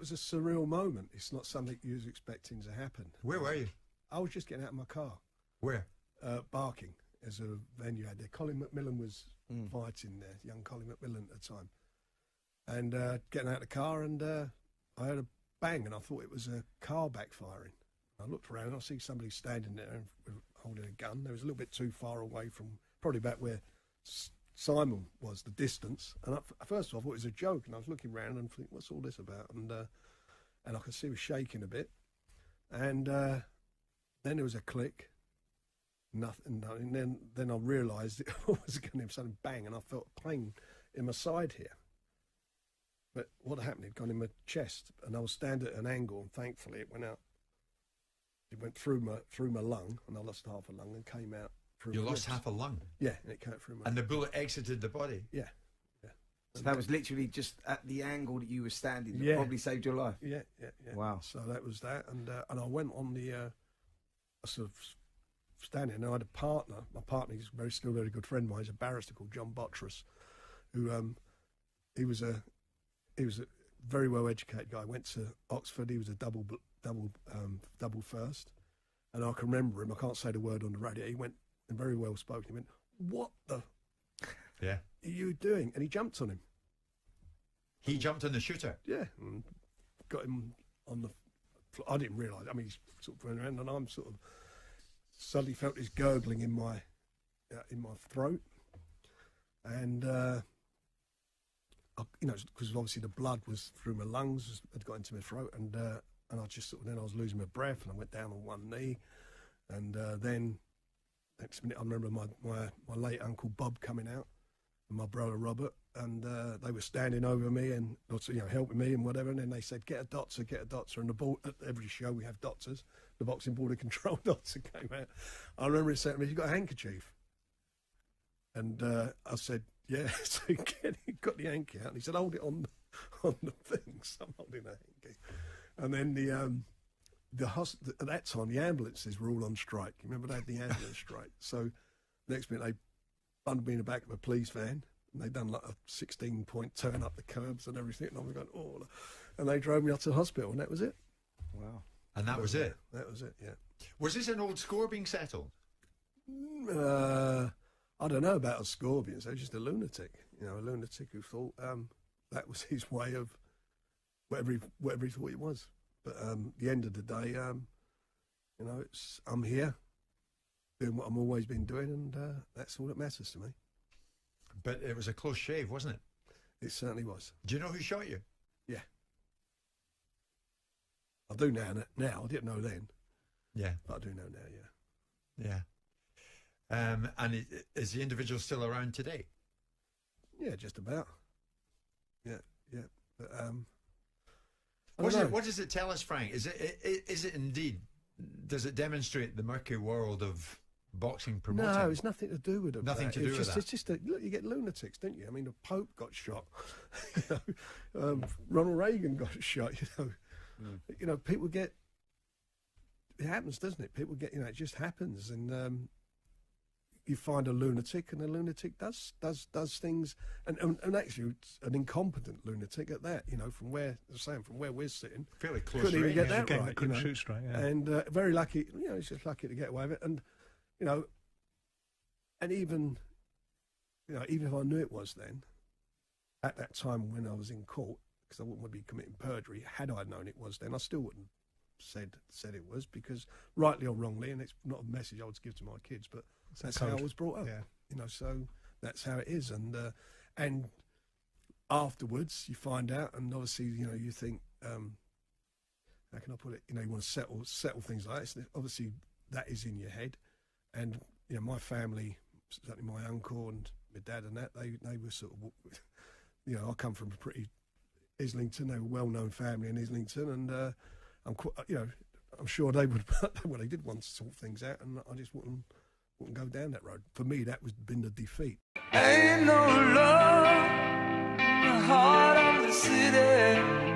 was a surreal moment. It's not something you was expecting to happen. Where were you? I was just getting out of my car. Where? Barking, as a venue had there. Colin McMillan was fighting there, young Colin McMillan at the time. And getting out of the car, and I heard a bang, and I thought it was a car backfiring. I looked around, and I see somebody standing there holding a gun. They was a little bit too far away from, probably back where Simon was, the distance. And first of all, I thought it was a joke, and I was looking around and thinking, what's all this about? And I could see he was shaking a bit. And then there was a click, nothing. And then I realised it was going to something bang, and I felt a pain in my side here. But what happened, it gone in my chest, and I was standing at an angle, and thankfully it went out. It went through my lung, and I lost half a lung and came out through. You lost half a lung? Yeah, and it came out through my. And the bullet exited the body? Yeah, yeah. So that was literally just at the angle that you were standing that probably saved your life? Yeah. Wow. So that was that, and I went on the, I sort of standing, and I had a partner. My partner is still a very good friend of mine. He's a barrister called John Bottress, who he was a very well educated guy. Went to Oxford. He was a double first, and I can remember him. I can't say the word on the radio. He went, and very well spoken. He went, "What the are you doing?" And he jumped on him. He jumped on the shooter? Yeah, and got him on the floor. I didn't realise. I mean, he's sort of running around, and I'm sort of suddenly felt this gurgling in my throat, and because obviously the blood was through my lungs, had got into my throat, and I just sort of, then I was losing my breath, and I went down on one knee, and then next minute I remember my late uncle Bob coming out, and my brother Robert, and they were standing over me and helping me and whatever, and then they said, get a doctor, and at every show we have doctors. The Boxing Board of Control doctor came out. I remember he said to me, "You got a handkerchief?" And I said, "Yeah." So he got the hanky out, and he said, "Hold it on the thing." So I'm holding a hanky, and then at that time the ambulances were all on strike. You remember they had the ambulance strike? So next minute they bundled me in the back of a police van, and they done like a 16-point turn up the curbs and everything, and I was going, oh, and they drove me up to the hospital, and that was it. Wow. And that was it? That was it, yeah. Was this an old score being settled? I don't know about a score being settled, just a lunatic. A lunatic who thought that was his way of whatever he thought it was. But at the end of the day, I'm here doing what I've always been doing, and that's all that matters to me. But it was a close shave, wasn't it? It certainly was. Do you know who shot you? Yeah. I do now. I didn't know then. Yeah. But I do know now, yeah. Yeah. And is the individual still around today? Yeah, just about. Yeah. But, what does it tell us, Frank? Is it indeed, does it demonstrate the murky world of boxing promoting? No, it's nothing to do with it. Nothing to do with that. It's just look, you get lunatics, don't you? I mean, the Pope got shot. Ronald Reagan got shot. People get. It happens, doesn't it? People get. It just happens, and you find a lunatic, and the lunatic does things, and actually an incompetent lunatic at that. From where we're sitting, fairly close. Couldn't even get that right. Couldn't shoot straight. Yeah. And very lucky. He's just lucky to get away with it, and and even if I knew it was then, at that time when I was in court, because I wouldn't be committing perjury. Had I known it was then, I still wouldn't said it was, because rightly or wrongly, and it's not a message I would give to my kids, but that's how I was brought up. Yeah. So that's how it is, and afterwards you find out, and obviously you think, how can I put it? You want to settle things like that. Obviously that is in your head, and my family, certainly my uncle and my dad, and that they were sort of, I come from a pretty Islington. They were a well-known family in Islington, and I'm sure they would. Well, they did want to sort things out, and I just wouldn't go down that road. For me, that was been the defeat. Ain't no love in the heart of the city.